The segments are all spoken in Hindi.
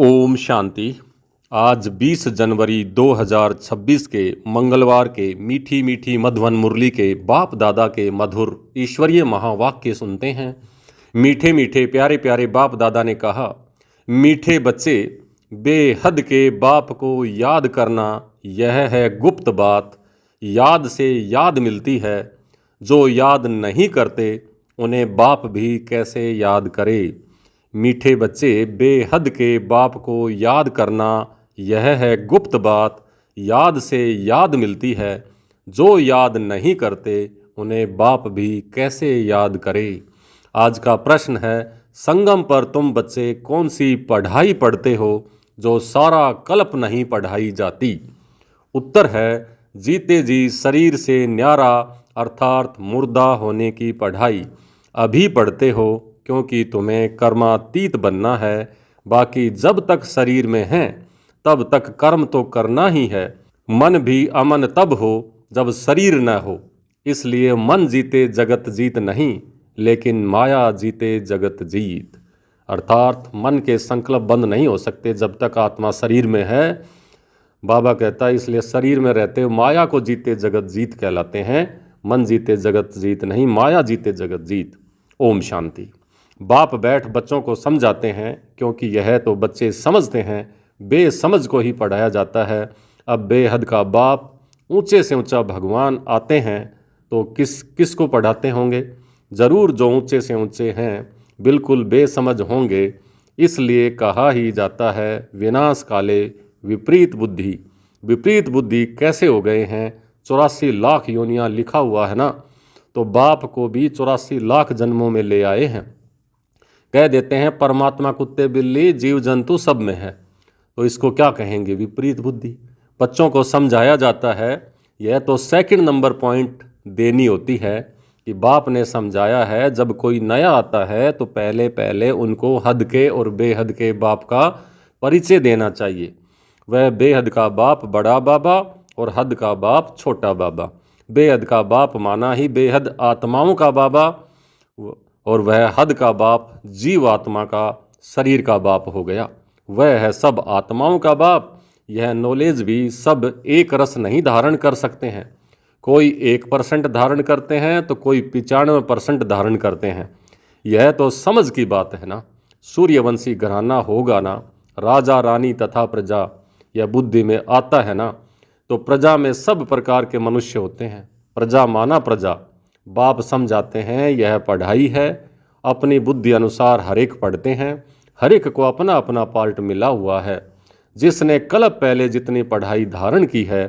ओम शांति। आज 20 जनवरी 2026 के मंगलवार के मीठी मीठी मधुवन मुरली के बाप दादा के मधुर ईश्वरीय महावाक्य सुनते हैं। मीठे मीठे प्यारे प्यारे बाप दादा ने कहा, मीठे बच्चे, बेहद के बाप को याद करना यह है गुप्त बात। याद से याद मिलती है, जो याद नहीं करते उन्हें बाप भी कैसे याद करे। मीठे बच्चे, बेहद के बाप को याद करना यह है गुप्त बात। याद से याद मिलती है, जो याद नहीं करते उन्हें बाप भी कैसे याद करे। आज का प्रश्न है, संगम पर तुम बच्चे कौन सी पढ़ाई पढ़ते हो जो सारा कल्प नहीं पढ़ाई जाती। उत्तर है, जीते जी शरीर से न्यारा अर्थात मुर्दा होने की पढ़ाई अभी पढ़ते हो, क्योंकि तुम्हें कर्मातीत बनना है। बाकी जब तक शरीर में हैं तब तक कर्म तो करना ही है। मन भी अमन तब हो जब शरीर न हो, इसलिए मन जीते जगत जीत नहीं, लेकिन माया जीते जगत जीत। अर्थात मन के संकल्प बंद नहीं हो सकते जब तक आत्मा शरीर में है। बाबा कहता है, इसलिए शरीर में रहते हुए माया को जीते जगत जीत कहलाते हैं। मन जीते जगत जीत नहीं, माया जीते जगत जीत। ओम शांति। बाप बैठ बच्चों को समझाते हैं, क्योंकि यह तो बच्चे समझते हैं, बेसमझ को ही पढ़ाया जाता है। अब बेहद का बाप, ऊंचे से ऊंचा भगवान आते हैं तो किस को पढ़ाते होंगे। ज़रूर जो ऊंचे से ऊंचे हैं बिल्कुल बेसमझ होंगे। इसलिए कहा ही जाता है, विनाश काले विपरीत बुद्धि। विपरीत बुद्धि कैसे हो गए हैं? 84 लाख योनियाँ लिखा हुआ है ना, तो बाप को भी 84 लाख जन्मों में ले आए हैं। कह देते हैं परमात्मा कुत्ते बिल्ली जीव जंतु सब में है, तो इसको क्या कहेंगे? विपरीत बुद्धि। बच्चों को समझाया जाता है, यह तो सेकंड नंबर पॉइंट देनी होती है कि बाप ने समझाया है, जब कोई नया आता है तो पहले पहले उनको हद के और बेहद के बाप का परिचय देना चाहिए। वह बेहद का बाप बड़ा बाबा और हद का बाप छोटा बाबा। बेहद का बाप माना ही बेहद आत्माओं का बाबा, और वह हद का बाप जीव आत्मा का शरीर का बाप हो गया। वह है सब आत्माओं का बाप। यह नॉलेज भी सब एक रस नहीं धारण कर सकते हैं। कोई 1% धारण करते हैं तो कोई 95% धारण करते हैं। यह तो समझ की बात है ना। सूर्यवंशी घराना होगा ना, राजा रानी तथा प्रजा, यह बुद्धि में आता है ना, तो प्रजा में सब प्रकार के मनुष्य होते हैं। प्रजा माना प्रजा। बाप समझाते हैं, यह पढ़ाई है। अपनी बुद्धि अनुसार हर एक पढ़ते हैं। हर एक को अपना अपना पार्ट मिला हुआ है। जिसने कल्प पहले जितनी पढ़ाई धारण की है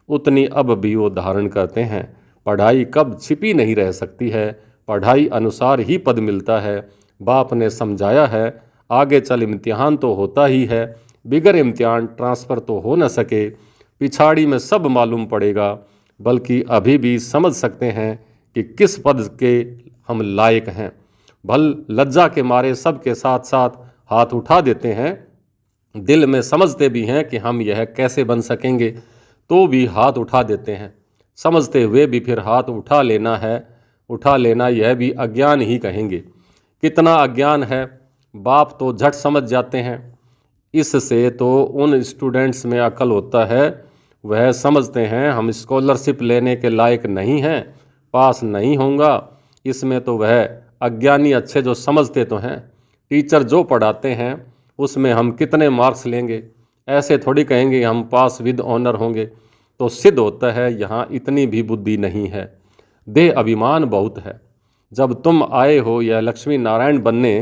उतनी अब भी वो धारण करते हैं। पढ़ाई कब छिपी नहीं रह सकती है, पढ़ाई अनुसार ही पद मिलता है। बाप ने समझाया है, आगे चल इम्तिहान तो होता ही है, बिगर इम्तिहान ट्रांसफ़र तो हो न सके। पिछाड़ी में सब मालूम पड़ेगा, बल्कि अभी भी समझ सकते हैं कि किस पद के हम लायक हैं। भल लज्जा के मारे सब के साथ साथ हाथ उठा देते हैं। दिल में समझते भी हैं कि हम यह कैसे बन सकेंगे, तो भी हाथ उठा देते हैं। समझते हुए भी फिर हाथ उठा लेना है। उठा लेना यह भी अज्ञान ही कहेंगे। कितना अज्ञान है, बाप तो झट समझ जाते हैं। इससे तो उन स्टूडेंट्स में अकल होता है, वह समझते हैं हम स्कॉलरशिप लेने के लायक नहीं हैं, पास नहीं होगा। इसमें तो वह अज्ञानी अच्छे जो समझते तो हैं। टीचर जो पढ़ाते हैं उसमें हम कितने मार्क्स लेंगे, ऐसे थोड़ी कहेंगे हम पास विद ऑनर होंगे। तो सिद्ध होता है यहाँ इतनी भी बुद्धि नहीं है। देह अभिमान बहुत है। जब तुम आए हो यह लक्ष्मी नारायण बनने,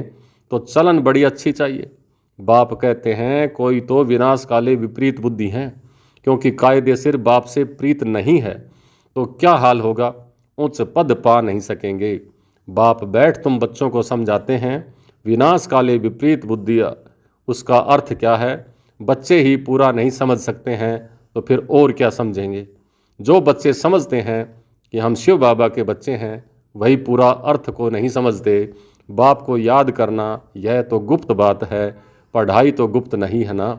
तो चलन बड़ी अच्छी चाहिए। बाप कहते हैं, कोई तो विनाश काले विपरीत बुद्धि हैं, क्योंकि कायदे सिर बाप से प्रीत नहीं है तो क्या हाल होगा, उच्च पद पा नहीं सकेंगे। बाप बैठ तुम बच्चों को समझाते हैं, विनाश काले विपरीत बुद्धि उसका अर्थ क्या है। बच्चे ही पूरा नहीं समझ सकते हैं तो फिर और क्या समझेंगे। जो बच्चे समझते हैं कि हम शिव बाबा के बच्चे हैं, वही पूरा अर्थ को नहीं समझते। बाप को याद करना यह तो गुप्त बात है, पढ़ाई तो गुप्त नहीं है ना।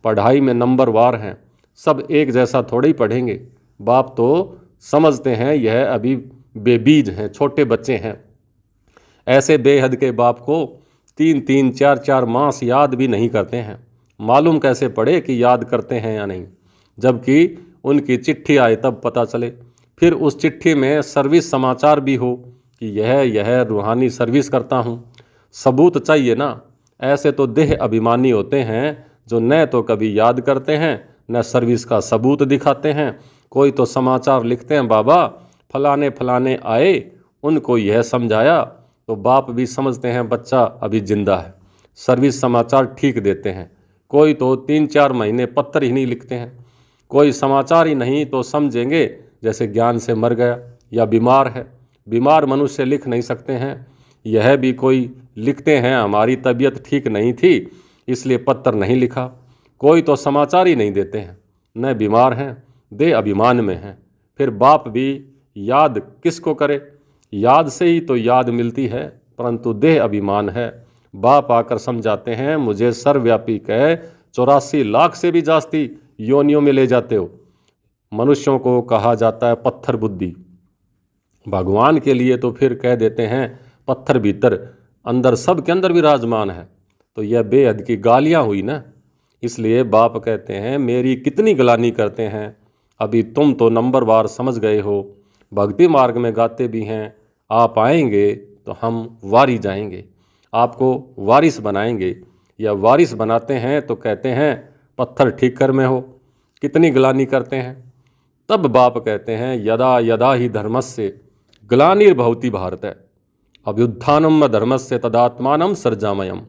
पढ़ाई में नंबर वार हैं, सब एक जैसा थोड़े ही पढ़ेंगे। बाप तो समझते हैं यह अभी बेबीज हैं, छोटे बच्चे हैं। ऐसे बेहद के बाप को 3-3, 4-4 मास याद भी नहीं करते हैं। मालूम कैसे पड़े कि याद करते हैं या नहीं, जबकि उनकी चिट्ठी आए तब पता चले। फिर उस चिट्ठी में सर्विस समाचार भी हो कि यह रूहानी सर्विस करता हूँ। सबूत चाहिए ना। ऐसे तो देह अभिमानी होते हैं जो न तो कभी याद करते हैं न सर्विस का सबूत दिखाते हैं। कोई तो समाचार लिखते हैं, बाबा फलाने फलाने आए, उनको यह समझाया, तो बाप भी समझते हैं बच्चा अभी जिंदा है। सर्विस समाचार ठीक देते हैं। कोई तो 3-4 महीने पत्र ही नहीं लिखते हैं। कोई समाचार ही नहीं तो समझेंगे जैसे ज्ञान से मर गया या बीमार है। बीमार मनुष्य लिख नहीं सकते हैं। यह भी कोई लिखते हैं, हमारी तबीयत ठीक नहीं थी इसलिए पत्र नहीं लिखा। कोई तो समाचार ही नहीं देते हैं। न बीमार हैं, दे अभिमान में हैं। फिर बाप भी याद किसको करे? याद से ही तो याद मिलती है, परंतु देह अभिमान है। बाप आकर समझाते हैं, मुझे सर्वव्यापी कह 84 लाख से भी जास्ती योनियों में ले जाते हो। मनुष्यों को कहा जाता है पत्थर बुद्धि, भगवान के लिए तो फिर कह देते हैं पत्थर भीतर, अंदर सब के अंदर विराजमान है। तो यह बेहद की गालियां हुई ना। इसलिए बाप कहते हैं मेरी कितनी गलानी करते हैं, अभी तुम तो नंबरवार समझ गए हो, भक्ति मार्ग में गाते भी हैं। आप आएंगे तो हम वारी जाएंगे, आपको वारिस बनाएंगे। या वारिस बनाते हैं तो कहते हैं पत्थर ठीक कर में हो। कितनी गलानी करते हैं। तब बाप कहते हैं यदा यदा ही धर्मस्य ग्लानिर्भवति भारत अभ्युत्थानम धर्मस्य तदात्मानं सर्जामयम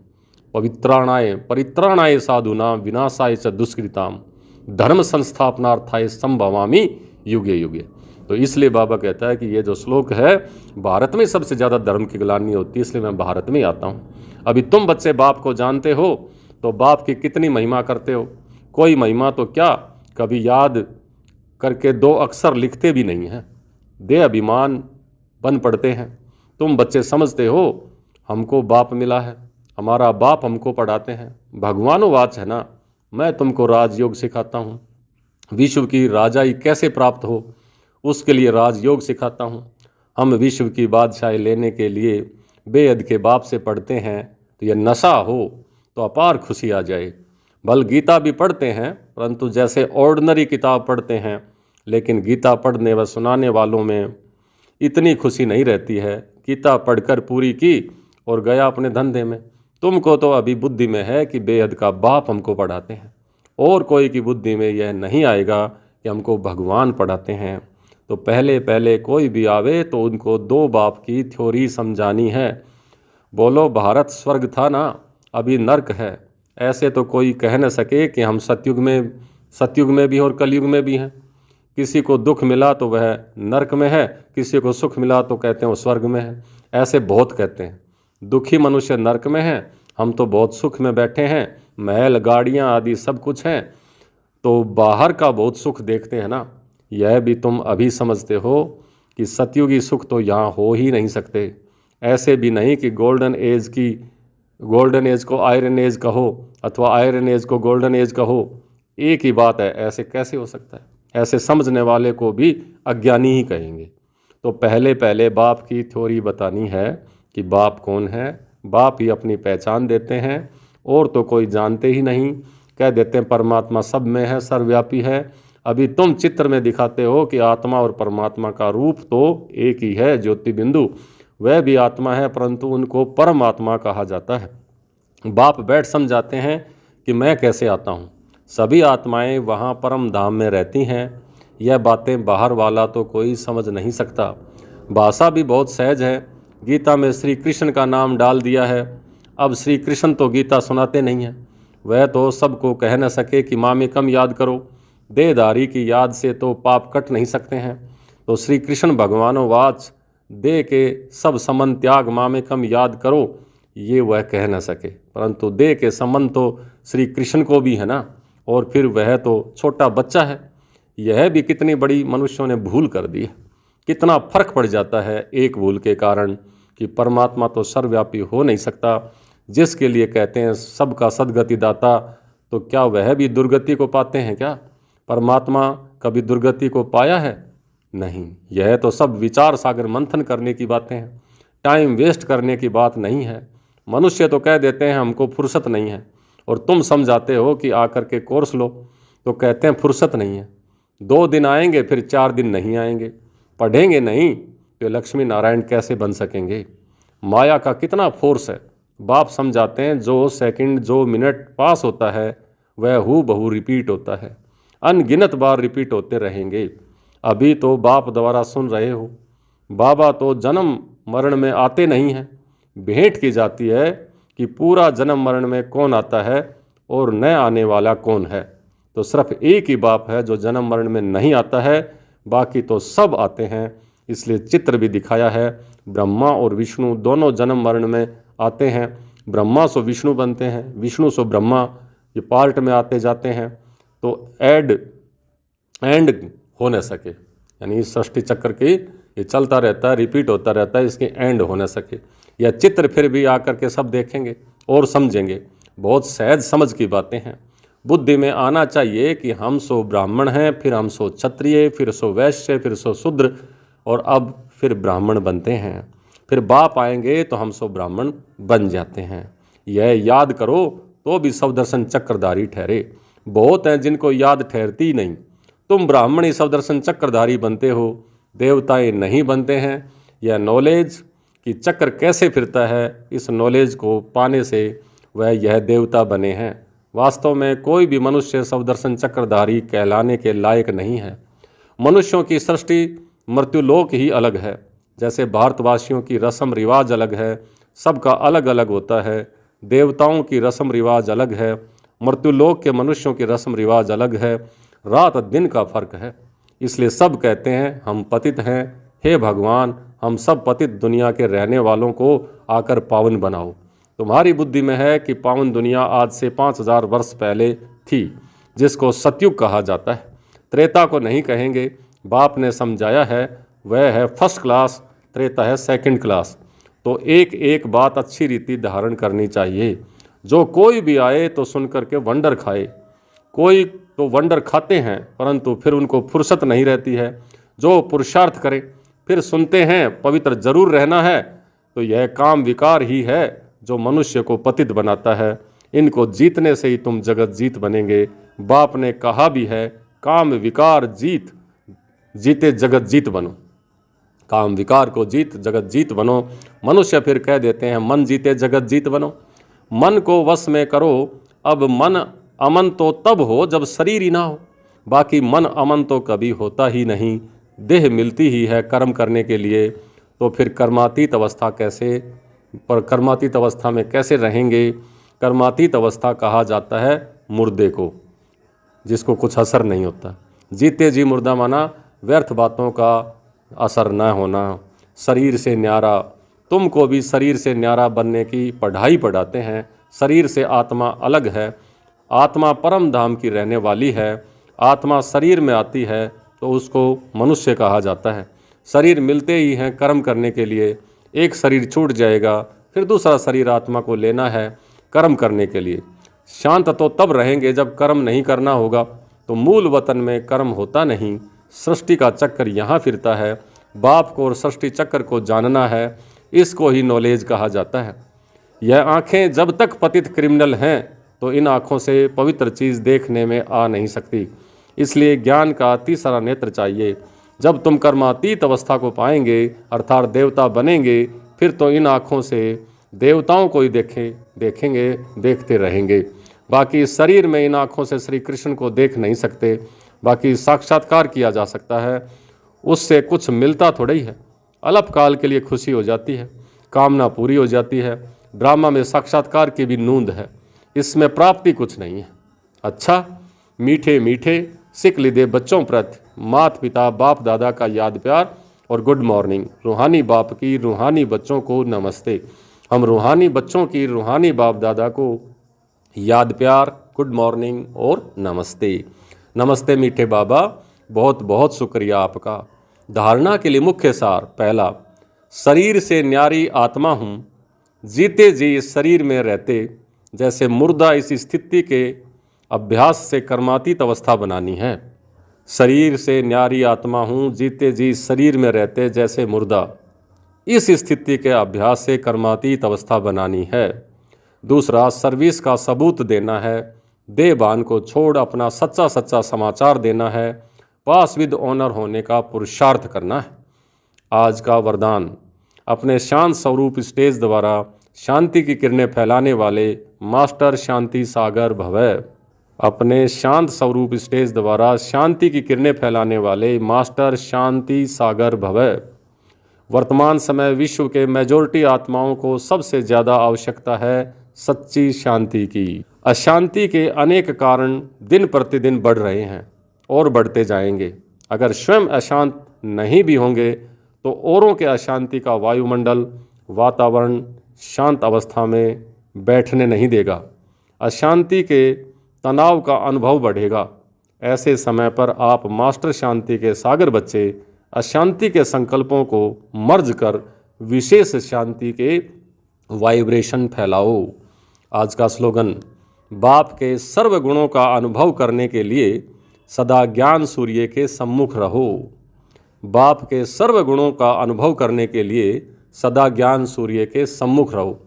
पवित्राणाय परित्राणाय साधूनां विनाशाय च दुष्कृताम धर्म संस्थापनार्थाय संभवामि युगे युगे। तो इसलिए बाबा कहता है कि ये जो श्लोक है, भारत में सबसे ज़्यादा धर्म की ग्लानि होती है, इसलिए मैं भारत में आता हूँ। अभी तुम बच्चे बाप को जानते हो तो बाप की कितनी महिमा करते हो। कोई महिमा तो क्या, कभी याद करके 2 अक्षर लिखते भी नहीं हैं, दे अभिमान बन पड़ते हैं। तुम बच्चे समझते हो हमको बाप मिला है, हमारा बाप हमको पढ़ाते हैं। भगवानोवाच है ना, मैं तुमको राजयोग सिखाता हूँ। विश्व की राजाई कैसे प्राप्त हो उसके लिए राजयोग सिखाता हूँ। हम विश्व की बादशाही लेने के लिए बेअद के बाप से पढ़ते हैं, तो यह नशा हो तो अपार खुशी आ जाए। भल गीता भी पढ़ते हैं, परंतु जैसे ऑर्डिनरी किताब पढ़ते हैं, लेकिन गीता पढ़ने व सुनाने वालों में इतनी खुशी नहीं रहती है। गीता पढ़कर पूरी की और गया अपने धंधे में। तुमको तो अभी बुद्धि में है कि बेहद का बाप हमको पढ़ाते हैं, और कोई की बुद्धि में यह नहीं आएगा कि हमको भगवान पढ़ाते हैं। तो पहले पहले कोई भी आवे तो उनको 2 बाप की थ्योरी समझानी है। बोलो भारत स्वर्ग था ना, अभी नर्क है। ऐसे तो कोई कह न सके कि हम सतयुग में भी और कलयुग में भी हैं। किसी को दुख मिला तो वह नर्क में है, किसी को सुख मिला तो कहते हैं वो स्वर्ग में है। ऐसे बहुत कहते हैं। दुखी मनुष्य नर्क में है, हम तो बहुत सुख में बैठे हैं, महल गाड़ियाँ आदि सब कुछ हैं, तो बाहर का बहुत सुख देखते हैं ना। यह भी तुम अभी समझते हो कि सतयुगी सुख तो यहाँ हो ही नहीं सकते। ऐसे भी नहीं कि गोल्डन एज को आयरन एज कहो अथवा आयरन एज को गोल्डन एज कहो, एक ही बात है। ऐसे कैसे हो सकता है? ऐसे समझने वाले को भी अज्ञानी ही कहेंगे। तो पहले पहले बाप की थ्योरी बतानी है कि बाप कौन है। बाप ही अपनी पहचान देते हैं, और तो कोई जानते ही नहीं। कह देते हैं परमात्मा सब में है, सर्वव्यापी है। अभी तुम चित्र में दिखाते हो कि आत्मा और परमात्मा का रूप तो एक ही है, ज्योति बिंदु, वह भी आत्मा है, परंतु उनको परमात्मा कहा जाता है। बाप बैठ समझाते हैं कि मैं कैसे आता हूँ। सभी आत्माएं वहाँ परम धाम में रहती हैं। यह बातें बाहर वाला तो कोई समझ नहीं सकता। भाषा भी बहुत सहज है। गीता में श्री कृष्ण का नाम डाल दिया है। अब श्री कृष्ण तो गीता सुनाते नहीं हैं, वह तो सबको कह न सके कि माँ में कम याद करो। देहधारी की याद से तो पाप कट नहीं सकते हैं। तो श्री कृष्ण भगवानोवाच देह के सब संबंध त्याग माँ में कम याद करो, ये वह कह न सके। परंतु देह के संबंध तो श्री कृष्ण को भी है ना, और फिर वह तो छोटा बच्चा है। यह भी कितनी बड़ी मनुष्यों ने भूल कर दी है। कितना फर्क पड़ जाता है एक भूल के कारण कि परमात्मा तो सर्वव्यापी हो नहीं सकता। जिसके लिए कहते हैं सबका सद्गति दाता, तो क्या वह भी दुर्गति को पाते हैं क्या? परमात्मा कभी दुर्गति को पाया है? नहीं। यह तो सब विचार सागर मंथन करने की बातें हैं, टाइम वेस्ट करने की बात नहीं है। मनुष्य तो कह देते हैं हमको फुर्सत नहीं है, और तुम समझाते हो कि आकर के कोर्स लो, तो कहते हैं फुर्सत नहीं है। 2 दिन आएंगे फिर 4 दिन नहीं आएंगे, पढ़ेंगे नहीं तो लक्ष्मी नारायण कैसे बन सकेंगे। माया का कितना फोर्स है। बाप समझाते हैं जो सेकंड जो मिनट पास होता है वह हू बहू रिपीट होता है, अनगिनत बार रिपीट होते रहेंगे। अभी तो बाप द्वारा सुन रहे हो। बाबा तो जन्म मरण में आते नहीं हैं। भेंट की जाती है कि पूरा जन्म मरण में कौन आता है और न आने वाला कौन है। तो सिर्फ एक ही बाप है जो जन्म मरण में नहीं आता है, बाकी तो सब आते हैं। इसलिए चित्र भी दिखाया है, ब्रह्मा और विष्णु दोनों जन्म मरण में आते हैं। ब्रह्मा सो विष्णु बनते हैं, विष्णु सो ब्रह्मा, ये पार्ट में आते जाते हैं। तो एंड हो न सके, यानी इस सृष्टि चक्र की ये चलता रहता है, रिपीट होता रहता है, इसके एंड हो न सके। यह चित्र फिर भी आकर के सब देखेंगे और समझेंगे। बहुत सहज समझ की बातें हैं। बुद्धि में आना चाहिए कि हम सो ब्राह्मण हैं, फिर हम सो क्षत्रिय, फिर सो वैश्य, फिर सो शूद्र, और अब फिर ब्राह्मण बनते हैं। फिर बाप आएंगे तो हम सो ब्राह्मण बन जाते हैं। यह याद करो तो भी सब दर्शन चक्रधारी ठहरे। बहुत हैं जिनको याद ठहरती नहीं। तुम ब्राह्मण ही सब दर्शन चक्रधारी बनते हो, देवताएं नहीं बनते हैं। यह नॉलेज कि चक्र कैसे फिरता है, इस नॉलेज को पाने से वह यह देवता बने हैं। वास्तव में कोई भी मनुष्य सब दर्शन चक्रधारी कहलाने के लायक नहीं है। मनुष्यों की सृष्टि मृत्युलोक ही अलग है। जैसे भारतवासियों की रस्म रिवाज अलग है, सबका अलग अलग होता है। देवताओं की रस्म रिवाज अलग है, मृत्युलोक के मनुष्यों की रस्म रिवाज अलग है। रात दिन का फर्क है। इसलिए सब कहते हैं हम पतित हैं, हे भगवान हम सब पतित दुनिया के रहने वालों को आकर पावन बनाओ। तुम्हारी बुद्धि में है कि पावन दुनिया आज से 5000 वर्ष पहले थी, जिसको सतयुग कहा जाता है। त्रेता को नहीं कहेंगे, बाप ने समझाया है, वह है फर्स्ट क्लास, त्रेता है सेकंड क्लास। तो एक एक बात अच्छी रीति धारण करनी चाहिए। जो कोई भी आए तो सुन करके वंडर खाए। कोई तो वंडर खाते हैं परंतु फिर उनको फुर्सत नहीं रहती है। जो पुरुषार्थ करें फिर सुनते हैं पवित्र जरूर रहना है। तो यह काम विकार ही है जो मनुष्य को पतित बनाता है। इनको जीतने से ही तुम जगत जीत बनेंगे। बाप ने कहा भी है, काम विकार जीत, जीते जगत जीत बनो। काम विकार को जीत जगत जीत बनो। मनुष्य फिर कह देते हैं मन जीते जगत जीत बनो। मन को वश में करो। अब मन अमन तो तब हो जब शरीर ही ना हो, बाकी मन अमन तो कभी होता ही नहीं। देह मिलती ही है कर्म करने के लिए, तो फिर कर्मातीत अवस्था कैसे, पर कर्मातीत अवस्था में कैसे रहेंगे। कर्मातीत अवस्था कहा जाता है मुर्दे को, जिसको कुछ असर नहीं होता। जीते जी मुर्दा माना व्यर्थ बातों का असर न होना। शरीर से न्यारा, तुमको भी शरीर से न्यारा बनने की पढ़ाई पढ़ाते हैं। शरीर से आत्मा अलग है। आत्मा परम धाम की रहने वाली है। आत्मा शरीर में आती है तो उसको मनुष्य कहा जाता है। शरीर मिलते ही हैं कर्म करने के लिए। एक शरीर छूट जाएगा, फिर दूसरा शरीर आत्मा को लेना है कर्म करने के लिए। शांत तो तब रहेंगे जब कर्म नहीं करना होगा। तो मूल वतन में कर्म होता नहीं। सृष्टि का चक्कर यहाँ फिरता है। बाप को और सृष्टि चक्र को जानना है, इसको ही नॉलेज कहा जाता है। यह आँखें जब तक पतित क्रिमिनल हैं तो इन आँखों से पवित्र चीज़ देखने में आ नहीं सकती। इसलिए ज्ञान का तीसरा नेत्र चाहिए। जब तुम कर्मातीत अवस्था को पाएंगे अर्थात देवता बनेंगे, फिर तो इन आँखों से देवताओं को ही देखेंगे, देखते रहेंगे। बाकी शरीर में इन आँखों से श्री कृष्ण को देख नहीं सकते। बाकी साक्षात्कार किया जा सकता है, उससे कुछ मिलता थोड़ा ही है। अल्पकाल के लिए खुशी हो जाती है, कामना पूरी हो जाती है। ड्रामा में साक्षात्कार की भी नूंद है, इसमें प्राप्ति कुछ नहीं है। अच्छा, मीठे मीठे सिख लिदे बच्चों प्रति माता पिता बाप दादा का याद प्यार और गुड मॉर्निंग। रूहानी बाप की रूहानी बच्चों को नमस्ते। हम रूहानी बच्चों की रूहानी बाप दादा को याद प्यार, गुड मॉर्निंग और नमस्ते। नमस्ते मीठे बाबा, बहुत बहुत शुक्रिया आपका। धारणा के लिए मुख्य सार, पहला, शरीर से न्यारी आत्मा हूँ। जीते जी इस शरीर में रहते जैसे मुर्दा, इस स्थिति के अभ्यास से कर्मातीत अवस्था बनानी है। शरीर से न्यारी आत्मा हूँ, जीते जी शरीर में रहते जैसे मुर्दा, इस स्थिति के अभ्यास से कर्मातीत अवस्था बनानी है। दूसरा, सर्विस का सबूत देना है। देहबान को छोड़ अपना सच्चा सच्चा समाचार देना है। पास विद ऑनर होने का पुरुषार्थ करना है। आज का वरदान, अपने शांत स्वरूप स्टेज द्वारा शांति की किरणें फैलाने वाले मास्टर शांति सागर भवै। अपने शांत स्वरूप स्टेज द्वारा शांति की किरणें फैलाने वाले मास्टर शांति सागर भवै। वर्तमान समय विश्व के मेजॉरिटी आत्माओं को सबसे ज़्यादा आवश्यकता है सच्ची शांति की। अशांति के अनेक कारण दिन प्रतिदिन बढ़ रहे हैं और बढ़ते जाएंगे। अगर स्वयं अशांत नहीं भी होंगे तो औरों के अशांति का वायुमंडल, वातावरण शांत अवस्था में बैठने नहीं देगा। अशांति के तनाव का अनुभव बढ़ेगा। ऐसे समय पर आप मास्टर शांति के सागर बच्चे अशांति के संकल्पों को मर्ज कर विशेष शांति के वाइब्रेशन फैलाओ। आज का स्लोगन, बाप के सर्व गुणों का अनुभव करने के लिए सदा ज्ञान सूर्य के सम्मुख रहो। बाप के सर्व गुणों का अनुभव करने के लिए सदा ज्ञान सूर्य के सम्मुख रहो।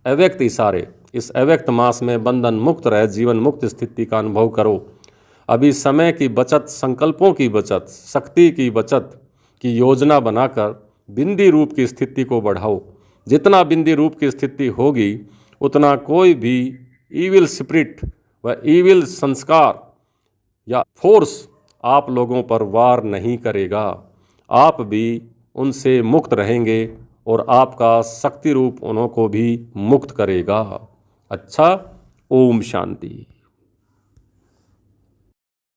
अव्यक्त इशारे, इस अव्यक्त मास में बंधन मुक्त रह जीवन मुक्त स्थिति का अनुभव करो। अभी समय की बचत, संकल्पों की बचत, शक्ति की बचत की योजना बनाकर बिंदी रूप की स्थिति को बढ़ाओ। जितना बिंदी रूप की स्थिति होगी उतना कोई भी ईविल स्पिरिट व ईविल संस्कार या फोर्स आप लोगों पर वार नहीं करेगा। आप भी उनसे मुक्त रहेंगे और आपका शक्ति रूप उन्हों को भी मुक्त करेगा। अच्छा, ओम शांति।